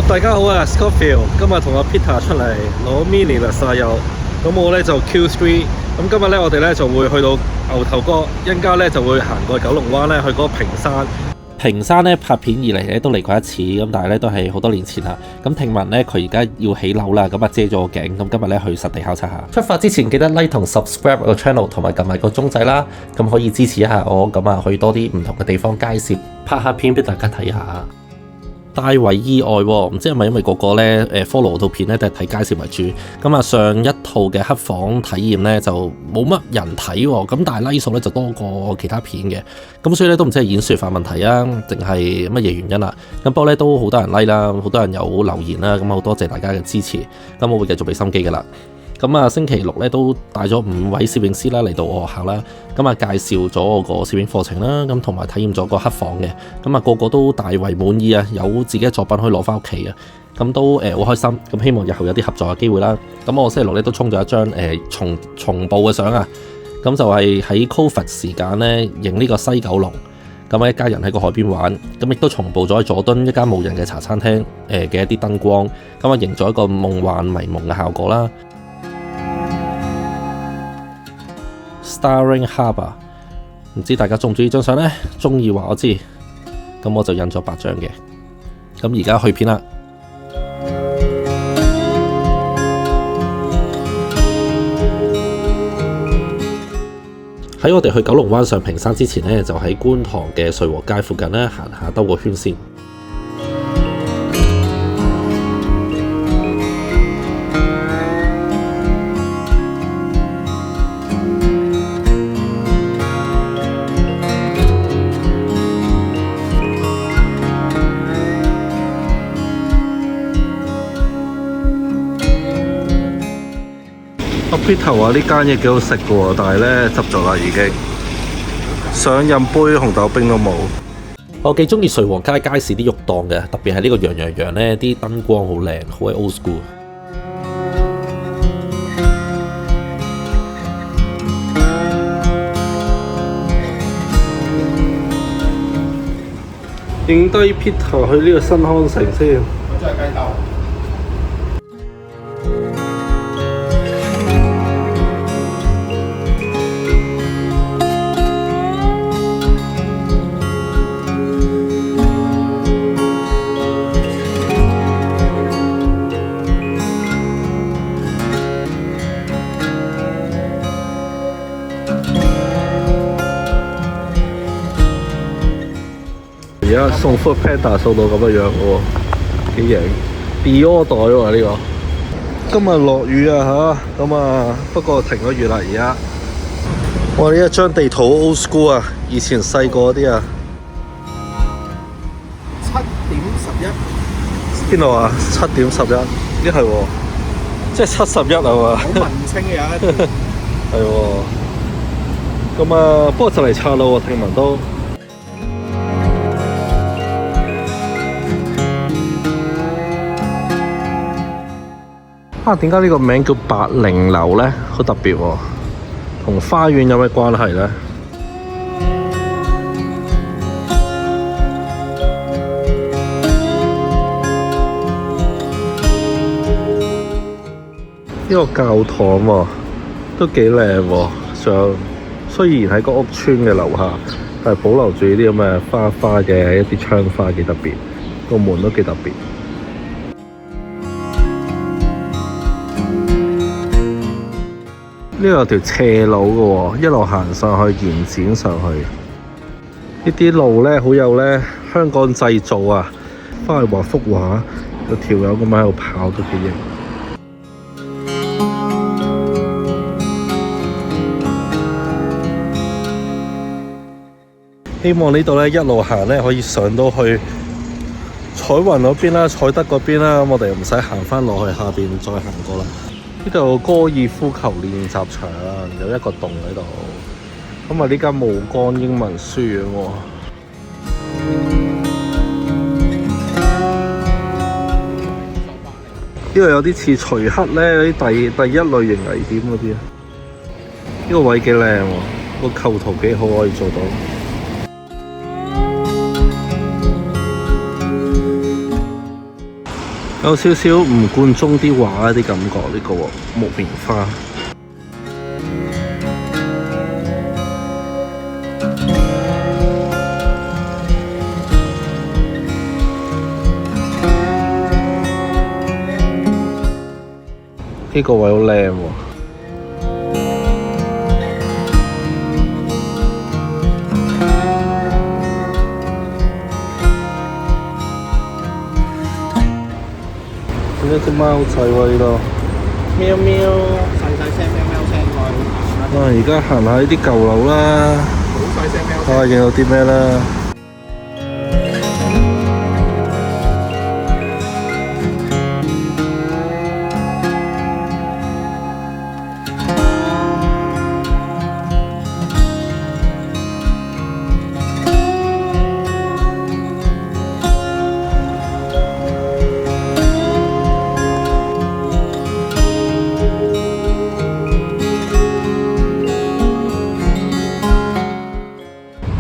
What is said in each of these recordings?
大家好啊 ，Scottfield，今日同阿 Peter 出嚟攞 mini 啦沙柚，咁我咧就 Q3，咁今日咧我哋咧就會去到牛頭角，一陣間咧就會行過九龍灣咧去嗰個屏山。屏山咧拍片以嚟咧都嚟過一次，咁但係咧都係好多年前啦。咁聽聞咧佢而家要起樓啦，咁啊遮咗個頸，咁今日咧去實地考察下。出發之前記得 like 同 subscribe 個 channel， 同埋撳埋個鐘仔啦，咁可以支持一下我，咁啊去多啲唔同嘅地方介紹，拍下片俾大家睇下。大為意外喎，唔知係咪因為個個咧follow 套片咧都係睇介紹為主，咁啊上一套嘅黑房體驗咧就冇乜人睇喎，咁但係 like 數咧就多過其他片嘅，咁所以咧都唔知係演算法問題啊，定係乜嘢原因啦？咁不過咧都好多人 like 啦，好多人有留言啦，咁好多謝大家嘅支持，咁我會繼續俾心機噶啦。咁啊，星期六咧都帶咗5位攝影師啦嚟到我學校啦，咁啊介紹咗我個攝影課程啦，咁同埋體驗咗個黑房嘅，咁啊個個都大為滿意啊，有自己嘅作品可以攞翻屋企啊，咁都好開心，咁希望日後有啲合作嘅機會啦。咁我星期六咧都衝咗一張重步嘅相啊，咁就係喺 Covid 時間咧影呢個西九龍，咁一家人喺個海邊玩，咁亦都重步咗喺佐敦一間無人嘅茶餐廳嘅一啲燈光，咁啊營造一個夢幻迷蒙嘅效果啦。Starring Harbour， 唔知大家中唔中意張相呢？中意話我知，咁我就印咗8張嘅。咁而家去片啦。喺我哋去九龍灣上屏山之前呢，就喺觀塘嘅瑞和街附近呢行下兜個圈先。Peter 話呢間嘢幾好食嘅喎，但係咧執咗啦已經，想飲杯紅豆冰都冇。我幾中意瑞和街街市啲肉檔嘅，特別係呢個羊羊羊咧，啲燈光好靚，好鬼 old school。影低 Peter 去呢個新康城先。我真係雞竇。而家送 Foodpanda 送到咁嘅樣喎，幾型 Dior 袋喎呢個。今日落雨啊嚇，咁啊不過停咗雨啦而家。哇！呢一張地圖 old school 啊，以前細個啲啊。7:11。邊度啊？7:11，咦係喎，即係71啊嘛。好文青嘅有一段。係喎。咁啊，不過就嚟拆啦喎，聽聞都。點解呢個名叫80樓呢？好特別喎，同花園有咩關係呢？呢個教堂喎，都幾靚喎。雖然喺個屋村嘅樓下，但係保留住呢啲咁嘅花嘅一啲窗花，幾特別。個門都幾特別。呢度有條斜路嘅喎，一路行上去，延展上去。呢啲路呢，好有呢香港製造啊！翻去畫幅畫，有條友咁喺度跑都幾型。希望呢度呢，一路行呢，可以上到去彩雲嗰邊啦、彩德嗰邊啦，咁我哋唔使行翻落去下邊再行過啦。呢度高爾夫球練習場有一個洞喺度，咁啊呢間霧光英文書院喎。呢度有啲似徐克咧，啲第一類型危險嗰啲啊。呢個位幾靚喎，個構圖幾好，可以做到。有少少吳冠中啲畫啲感覺，呢、個木棉花。呢個位好靚喎。見到隻貓仔喎呢度，喵喵。細聲喵喵聲過而家行下呢啲舊樓啦，好細聲喵睇下見到啲咩啦。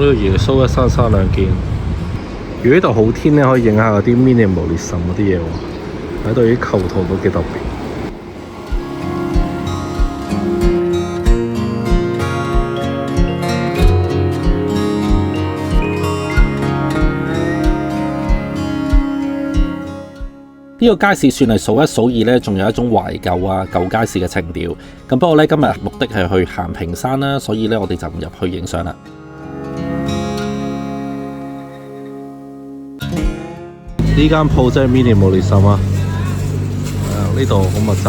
呢個耶穌一山山兩件。如果呢度好天咧，可以影下嗰啲 minimalism 嗰啲嘢喎。喺度啲構圖都幾特別。呢個街市算係數一數二咧，仲有一種懷舊啊舊街市嘅情調。咁不過咧，今日目的係去行屏山啦，所以咧我哋就唔入去影相啦。呢間鋪真係 minimalism 啊！呢度好密集。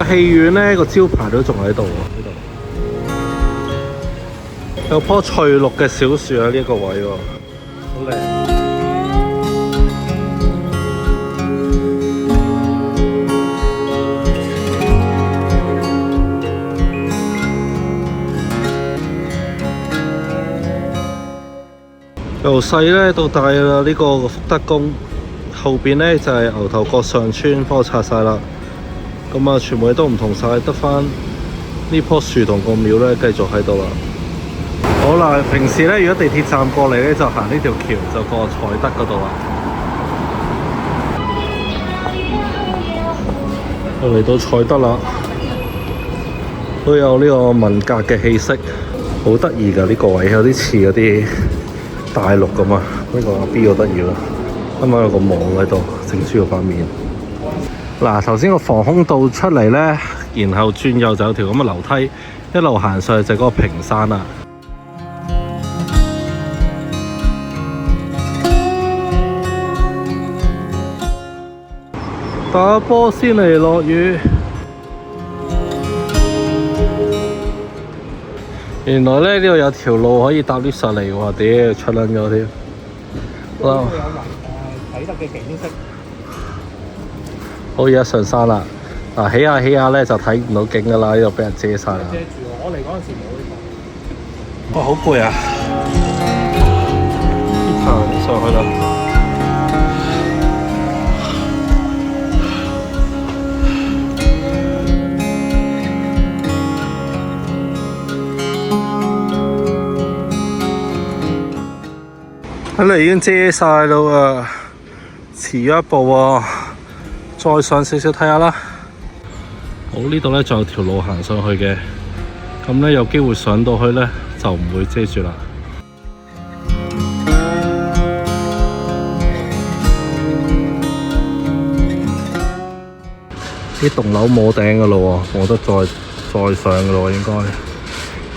戲院呢個招牌都仲喺度喎，呢度有棵翠綠嘅小樹喺呢個位喎，好靚。由細咧到大啦，呢個福德宮後邊咧就係牛頭角上村，幫我拆晒啦。咁啊，全部嘢都唔同晒，得翻呢棵樹同個廟咧繼續喺度啦。好啦，平時咧如果地鐵站過嚟咧，就行呢條橋就過彩德嗰度啦。我嚟到彩德啦，都有呢個文革嘅氣息，好得意㗎呢個位，有啲似嗰啲大陸咁啊！呢個阿 B 好得意咯，啱啱有個網喺度整住個塊面。嗱，頭先個防空道出嚟呢，然後轉右就有條咁嘅樓梯，一路行上去就係嗰個屏山啦。打波先嚟落雨，原來呢度有條路可以搭 lift 上嚟喎，屌出撚咗添。好啦，睇得嘅景色。好，而家上山啦。嗱，起下起下咧就睇唔到景噶啦，呢度俾人遮晒啦。遮住我嚟嗰陣時冇呢個。哇，好攰啊！行上去啦。睇嚟已經遮晒啦喎，遲咗一步喎，再上少少睇下啦。好，呢度咧仲有條路行上去嘅，咁咧有機會上到去咧就唔會遮住啦。呢棟樓冇頂噶咯喎，冇得再上噶咯喎，應該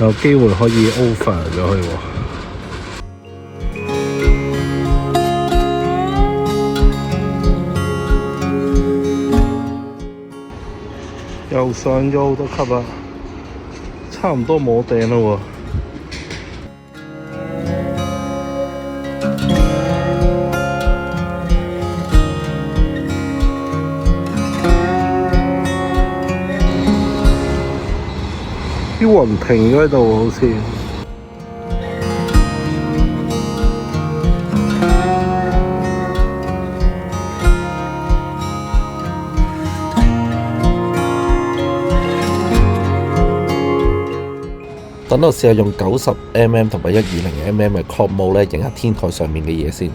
有機會可以 over 咗去喎。又上咗好多級啦，差唔多冇頂啦喎。啲雲停咗喺度好似。等我試下用90mm 同埋120mm 嘅 crop mode 咧，影下天台上面嘅嘢先。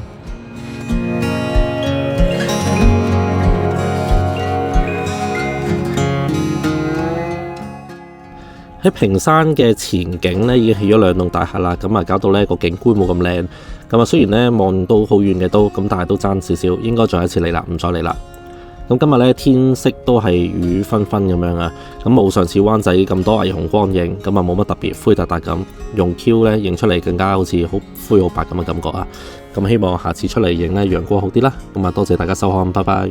喺屏山嘅前景咧，已經起咗2棟大廈啦，咁啊搞到呢個景觀冇咁靚。咁啊雖然咧望到好遠嘅都，咁但係都爭少少，應該再一次嚟啦，唔再嚟啦。咁今日咧天色都係雨紛紛咁樣啊，咁冇上次灣仔咁多霓虹光影，咁啊冇乜特別灰突突咁，用 Q 咧影出嚟更加好似好灰好白咁嘅感覺啊。咁希望下次出嚟影咧陽光好啲啦。咁啊多謝大家收看，拜拜。